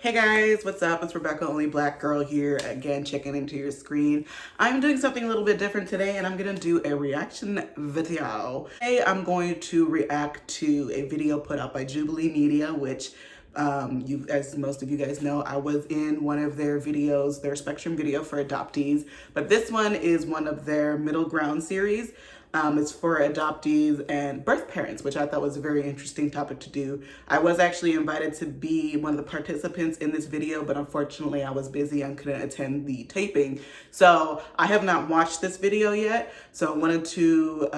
Hey guys, what's up? It's Rebecca, only black girl here, again checking into your screen. I'm doing something a little bit different today and I'm gonna do a reaction video. Today I'm going to react to a video put out by Jubilee Media, which as most of you guys know, I was in one of their videos, their Spectrum video for adoptees, but this one is one of their middle ground series. It's for adoptees and birth parents, which I thought was a very interesting topic to do. I was actually invited to be one of the participants in this video, but unfortunately I was busy and couldn't attend the taping. So I have not watched this video yet. So I wanted to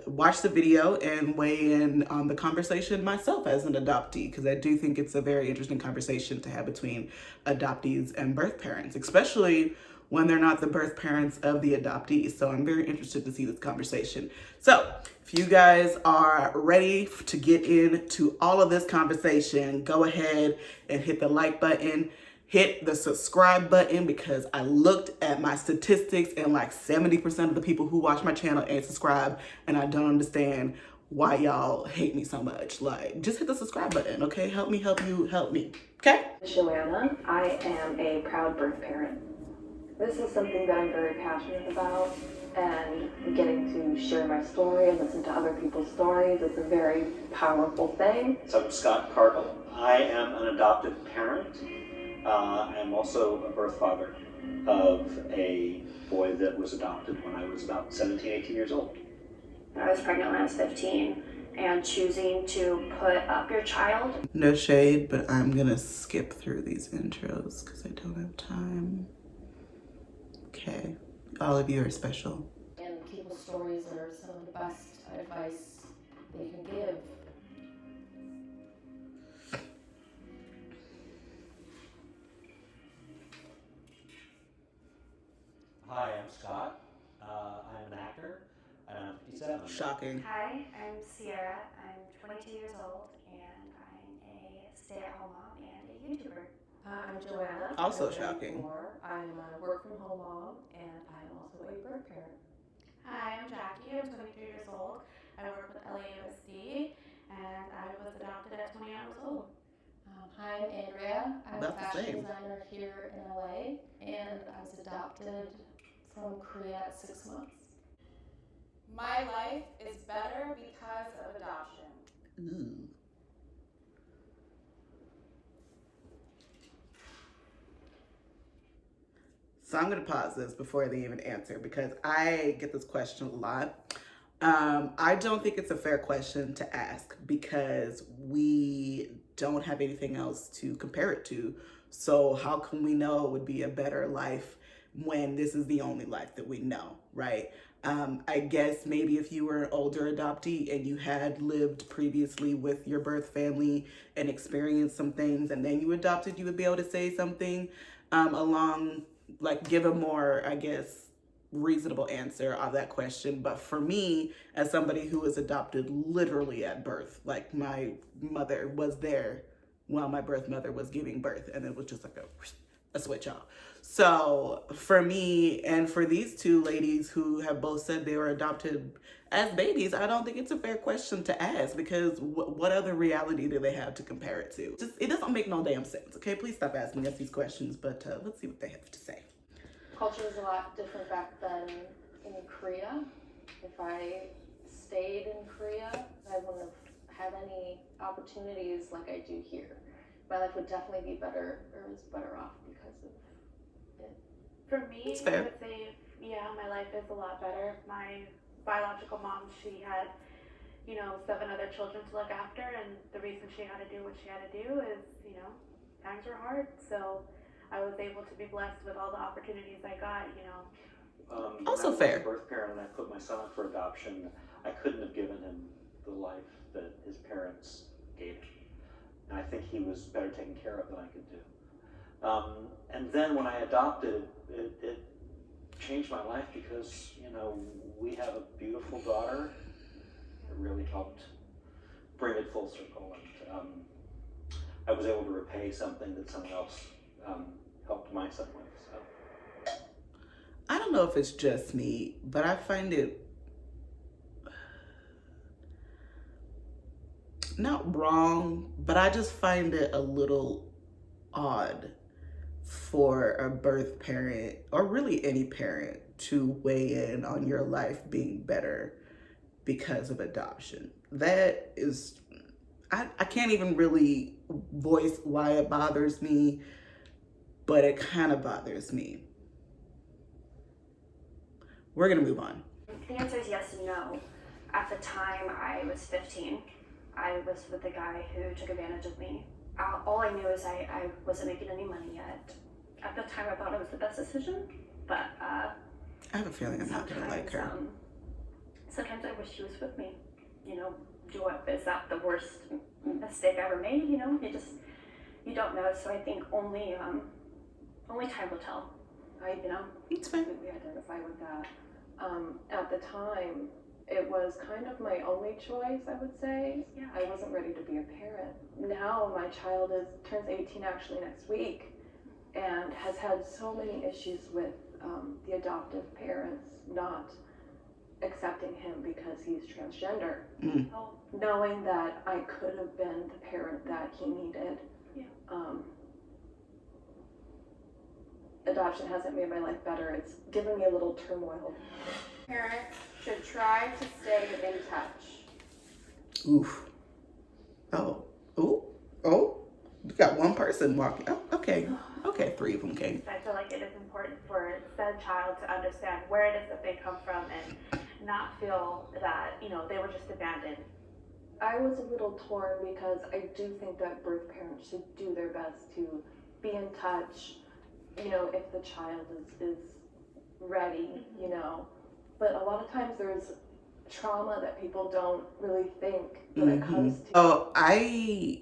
watch the video and weigh in on the conversation myself as an adoptee, because I do think it's a very interesting conversation to have between adoptees and birth parents, especially when they're not the birth parents of the adoptees. So I'm very interested to see this conversation. So if you guys are ready to get into all of this conversation, go ahead and hit the like button, hit the subscribe button, because I looked at my statistics and like 70% of the people who watch my channel ain't subscribed, and I don't understand why y'all hate me so much. Like, just hit the subscribe button, okay? Help me help you help me, okay? Joanna, I am a proud birth parent. This is something that I'm very passionate about, and getting to share my story and listen to other people's stories is a very powerful thing. So I'm Scott Cargill. I am an adoptive parent. I am also a birth father of a boy that was adopted when I was about 17, 18 years old. I was pregnant when I was 15, and choosing to put up your child. No shade, but I'm gonna skip through these intros because I don't have time. Okay, all of you are special. And people's stories are some of the best advice they can give. Hi, I'm Scott. I'm an actor. I'm 57. Shocking. Hi, I'm Sierra. I'm 22 years old, and I'm a stay-at-home mom and a YouTuber. I'm Joanna. Also I'm shocking. 34. I'm a work-from-home mom, and I'm also a birth parent. Hi, I'm Jackie. I'm 23 years old. I work with LAUSD, and I was adopted at 20 years old. Hi, I'm Andrea. I'm About a the fashion same. designer here in LA, and I was adopted from Korea at 6 months. My life is better because of adoption. Ooh. So I'm gonna pause this before they even answer, because I get this question a lot. I don't think it's a fair question to ask because we don't have anything else to compare it to. So how can we know it would be a better life when this is the only life that we know, right? I guess maybe if you were an older adoptee and you had lived previously with your birth family and experienced some things and then you adopted, you would be able to say something along, like give a more, I guess, reasonable answer on that question. But for me, as somebody who was adopted literally at birth, like my mother was there while my birth mother was giving birth, and it was just like a switch off. So for me and for these two ladies who have both said they were adopted as babies, I don't think it's a fair question to ask, because what other reality do they have to compare it to? Just, it doesn't make no damn sense. Okay, please stop asking us these questions, but let's see what they have to say. Culture was a lot different back then in Korea. If I stayed in Korea, I wouldn't have had any opportunities like I do here. My life would definitely be better, or was better off because of it. For me, That's fair. I would say, yeah, my life is a lot better. My biological mom, she had, 7 other children to look after, and the reason she had to do what she had to do is, times were hard. So I was able to be blessed with all the opportunities I got, Also when I was fair. a birth parent and I put my son up for adoption, I couldn't have given him the life that his parents gave him. And I think he was better taken care of than I could do. And then when I adopted, it changed my life because, we have a beautiful daughter. It really helped bring it full circle. And I was able to repay something that someone else helped my son with. So. I don't know if it's just me, but I find it not wrong, but I just find it a little odd for a birth parent, or really any parent, to weigh in on your life being better because of adoption. That is, I can't even really voice why it bothers me, but it kind of bothers me. We're gonna move on. The answer is yes and no. At the time I was 15, I was with a guy who took advantage of me. All I knew is I wasn't making any money yet. At the time I thought it was the best decision, but I have a feeling I'm not gonna like her. Sometimes I wish she was with me. You know, is that the worst mistake I ever made? You know, you don't know. So I think only time will tell. It's fine. We identify with that. At the time, it was kind of my only choice, I would say. Yeah. I wasn't ready to be a parent. Now my child turns 18 actually next week, and has had so many issues with the adoptive parents not accepting him because he's transgender. Knowing that I could have been the parent that he needed. Yeah. Adoption hasn't made my life better. It's given me a little turmoil. Parents should try to stay in touch. Oof. Oh. You got one person walking. Oh, okay. Okay, 3 of them came. I feel like it is important for said child to understand where it is that they come from and not feel that, they were just abandoned. I was a little torn because I do think that birth parents should do their best to be in touch, if the child is ready, But a lot of times there's trauma that people don't really think when it comes to. Oh, I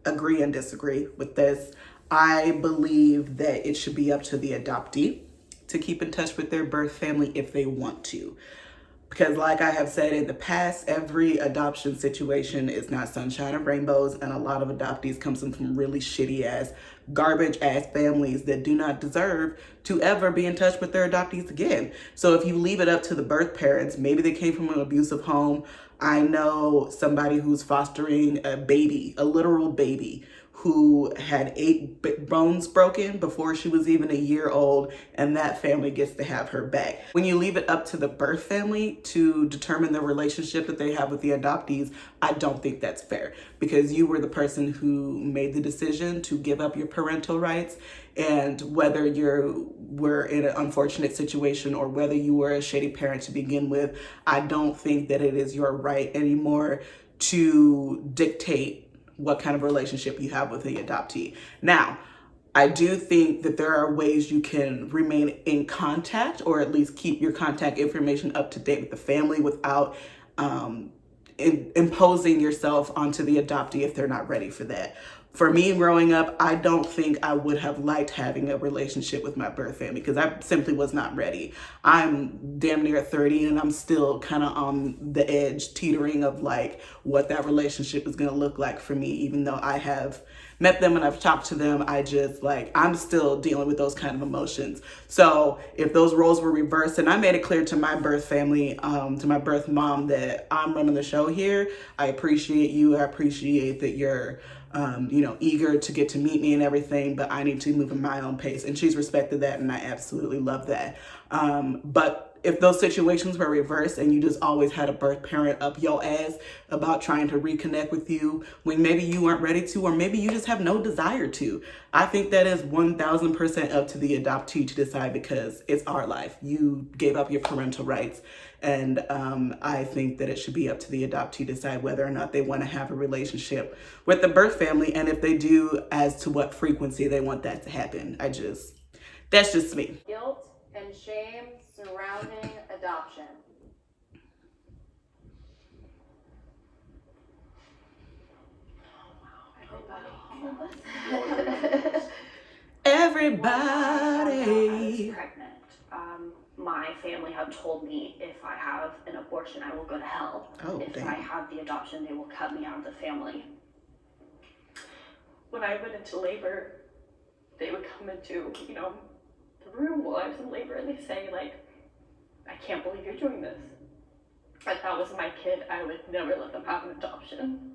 agree and disagree with this. I believe that it should be up to the adoptee to keep in touch with their birth family if they want to. Because like I have said in the past, every adoption situation is not sunshine and rainbows, and a lot of adoptees come from really shitty ass, garbage ass families that do not deserve to ever be in touch with their adoptees again. So if you leave it up to the birth parents, maybe they came from an abusive home. I know somebody who's fostering a baby, a literal baby, who had 8 bones broken before she was even a year old, and that family gets to have her back. When you leave it up to the birth family to determine the relationship that they have with the adoptees, I don't think that's fair, because you were the person who made the decision to give up your parental rights. And whether you were in an unfortunate situation or whether you were a shitty parent to begin with, I don't think that it is your right anymore to dictate what kind of relationship you have with the adoptee. Now, I do think that there are ways you can remain in contact, or at least keep your contact information up to date with the family without imposing yourself onto the adoptee if they're not ready for that. For me, growing up, I don't think I would have liked having a relationship with my birth family because I simply was not ready. I'm damn near 30 and I'm still kind of on the edge, teetering of like what that relationship is going to look like for me, even though I have met them and I've talked to them. I'm still dealing with those kind of emotions. So if those roles were reversed, and I made it clear to my birth family, to my birth mom, that I'm running the show here. I appreciate you. I appreciate that you're eager to get to meet me and everything, but I need to move at my own pace. And she's respected that, and I absolutely love that. But if those situations were reversed and you just always had a birth parent up your ass about trying to reconnect with you when maybe you weren't ready to, or maybe you just have no desire to, I think that is 1000% up to the adoptee to decide, because it's our life. You gave up your parental rights. And I think that it should be up to the adoptee to decide whether or not they want to have a relationship with the birth family, and if they do, as to what frequency they want that to happen. That's just me. Guilt and shame surrounding adoption. Everybody. When I was pregnant, my family have told me if I have an abortion, I will go to hell. If I have the adoption, they will cut me out of the family. When I went into labor, they would come into, the room while I was in labor, and they say, I can't believe you're doing this. If that was my kid, I would never let them have an adoption.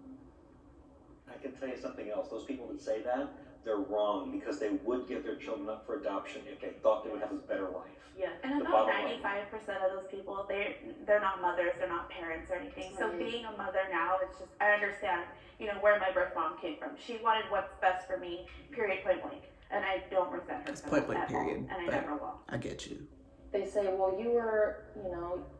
I I can tell you something else. Those people that say that, they're wrong, because they would give their children up for adoption if they thought they would have a better life. Yeah, and The about bottom line. 95% of those people, they're not mothers, they're not parents or anything. So being a mother now, it's just, I understand, where my birth mom came from. She wanted what's best for me, period, point blank. And I don't resent her. It's point blank, at all, period. and I never will. I get you. They say, well, you were,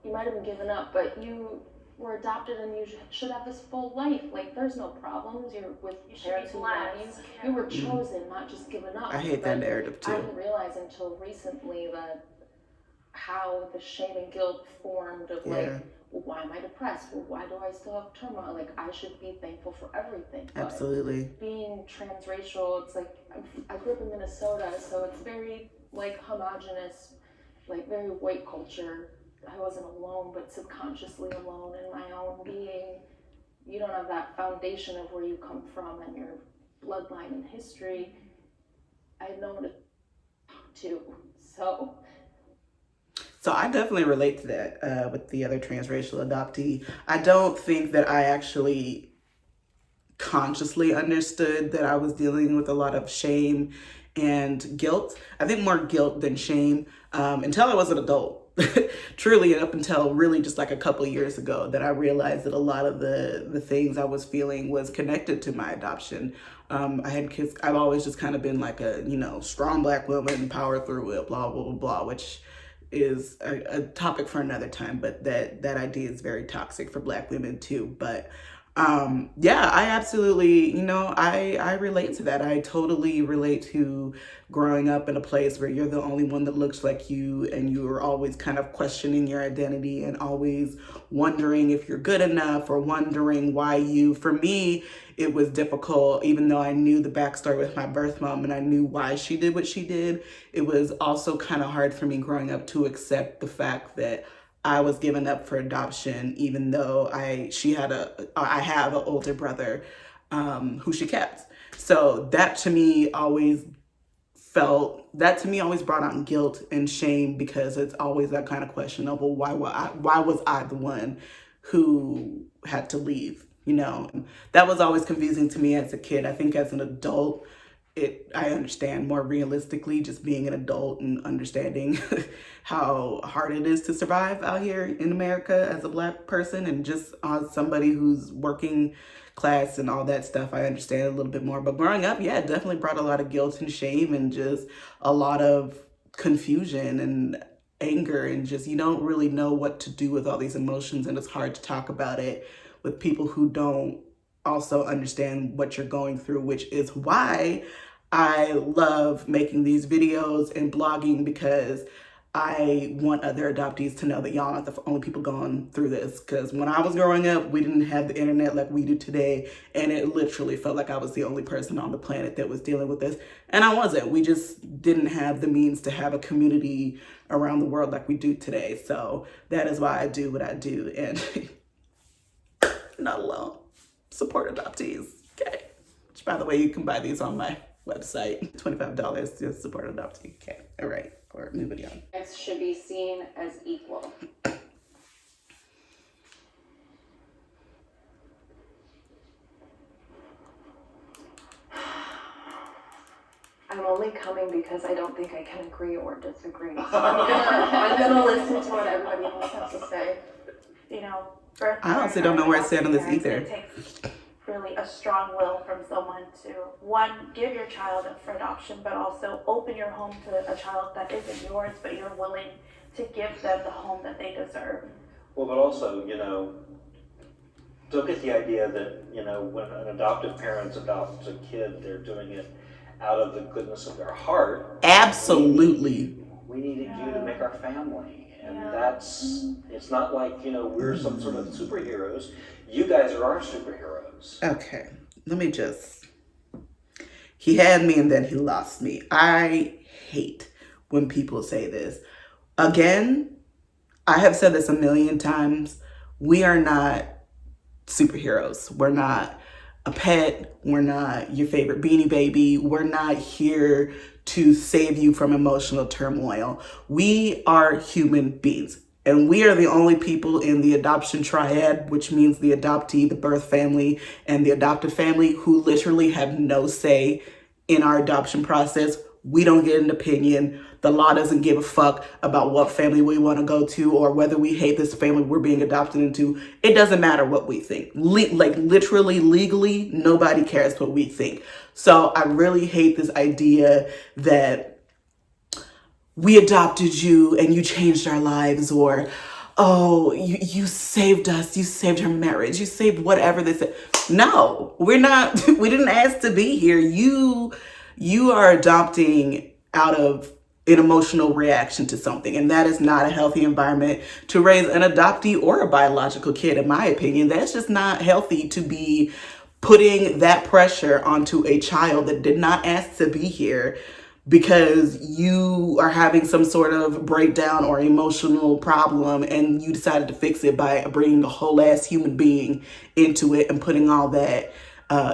you might have been given up, but you were adopted and you should have this full life. Like, there's no problems. You're with parents who love you. You were chosen, not just given up. I hate that narrative too. I didn't realize until recently that how the shame and guilt formed of like, well, why am I depressed? Well, why do I still have turmoil? Like, I should be thankful for everything. But Absolutely. being transracial, it's like, I grew up in Minnesota, so it's very like homogenous, like very white culture. I wasn't alone, but subconsciously alone in my own being. You don't have that foundation of where you come from and your bloodline and history. I had no one to talk to, so. So I definitely relate to that with the other transracial adoptee. I don't think that I actually consciously understood that I was dealing with a lot of shame and guilt. I think more guilt than shame until I was an adult. Truly, up until really just like a couple of years ago, that I realized that a lot of the things I was feeling was connected to my adoption. I had kids. I've always just kind of been like a, strong Black woman, power through it, blah, blah, blah, blah, which is a topic for another time, but that idea is very toxic for Black women too. But yeah, I absolutely, I relate to that. I totally relate to growing up in a place where you're the only one that looks like you, and you are always kind of questioning your identity and always wondering if you're good enough, or wondering why for me, it was difficult, even though I knew the backstory with my birth mom and I knew why she did what she did. It was also kind of hard for me growing up to accept the fact that I was given up for adoption, even though I have an older brother who she kept. So that to me always brought on guilt and shame, because it's always that kind of question of, well, why was I the one who had to leave? That was always confusing to me as a kid. I think as an adult, I understand more realistically, just being an adult and understanding how hard it is to survive out here in America as a Black person, and just as somebody who's working class and all that stuff, I understand a little bit more. But growing up, yeah, it definitely brought a lot of guilt and shame and just a lot of confusion and anger, and just you don't really know what to do with all these emotions, and it's hard to talk about it with people who don't also understand what you're going through, which is why I love making these videos and blogging, because I want other adoptees to know that y'all aren't the only people going through this. Because when I was growing up, we didn't have the internet like we do today, and it literally felt like I was the only person on the planet that was dealing with this, and I wasn't. We just didn't have the means to have a community around the world like we do today. So that is why I do what I do, and not alone. Support adoptees, okay? Which, by the way, you can buy these on my website. $25 to support adoptee. Okay, all right, or new video. It should be seen as equal. I'm only coming because I don't think I can agree or disagree. So I'm gonna listen to what everybody else has to say. I honestly don't know where I stand on this either. It takes really a strong will from someone to, one, give your child up for adoption, but also open your home to a child that isn't yours, but you're willing to give them the home that they deserve. Well, but also, don't get the idea that, when an adoptive parent adopts a kid, they're doing it out of the goodness of their heart. Absolutely. We needed you to make our family. And it's not like, we're some sort of superheroes. You guys are our superheroes. Okay, he had me and then he lost me. I hate when people say this. Again, I have said this a million times. We are not superheroes. We're not a pet. We're not your favorite Beanie Baby. We're not here to save you from emotional turmoil. We are human beings. And we are the only people in the adoption triad, which means the adoptee, the birth family, and the adoptive family, who literally have no say in our adoption process. We don't get an opinion. The law doesn't give a fuck about what family we want to go to or whether we hate this family we're being adopted into. It doesn't matter what we think. Like literally, legally, nobody cares what we think. So I really hate this idea that we adopted you and you changed our lives, or, oh, you saved us, you saved our marriage, you saved whatever they said. No, we're not, we didn't ask to be here. You are adopting out of an emotional reaction to something, and that is not a healthy environment to raise an adoptee or a biological kid, in my opinion. That's just not healthy to be putting that pressure onto a child that did not ask to be here because you are having some sort of breakdown or emotional problem and you decided to fix it by bringing a whole ass human being into it and putting all that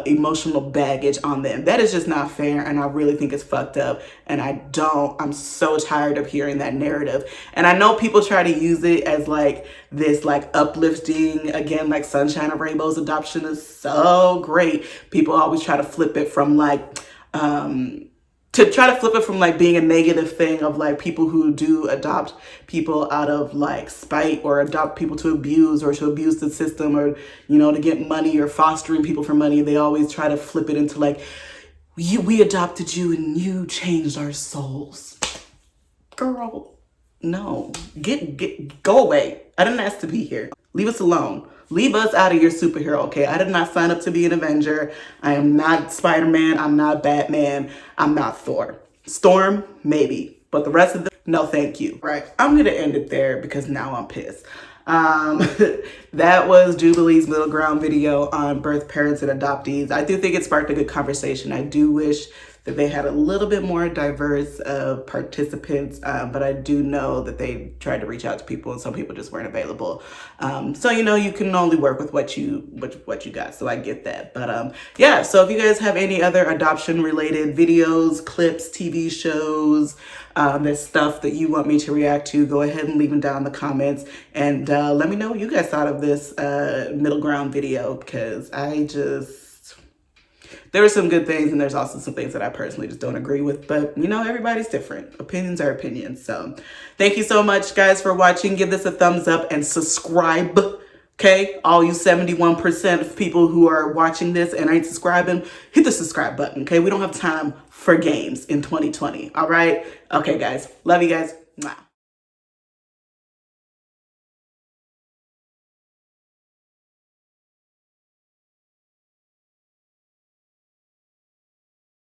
emotional baggage on them. That is just not fair, and I really think it's fucked up, and I'm so tired of hearing that narrative. And I know people try to use it as like this like uplifting, again, like sunshine and rainbows, adoption is so great. People always try to flip it from like being a negative thing of like people who do adopt people out of like spite, or adopt people to abuse or to abuse the system, or, you know, to get money, or fostering people for money. They always try to flip it into like, we adopted you and you changed our souls. Girl, no, go away. I didn't ask to be here. Leave us alone. Leave us out of your superhero, okay? I did not sign up to be an Avenger. I am not Spider-Man. I'm not Batman. I'm not Thor. Storm, maybe. But the rest of them, no thank you. Right, I'm going to end it there because now I'm pissed. That was Jubilee's middle ground video on birth parents and adoptees. I do think it sparked a good conversation. I do wish that they had a little bit more diverse participants, but I do know that they tried to reach out to people and some people just weren't available. So, you know, you can only work with what you got. So I get that. But yeah, so if you guys have any other adoption related videos, clips, TV shows, there's stuff that you want me to react to, go ahead and leave them down in the comments, and let me know what you guys thought of this middle ground video, because there were some good things and there's also some things that I personally just don't agree with, but you know, everybody's different. Opinions are opinions. So thank you so much guys for watching. Give this a thumbs up and subscribe. Okay, all you 71% of people who are watching this and ain't subscribing, hit the subscribe button. Okay, we don't have time for games in 2020. All right. Okay guys, love you guys. Mwah.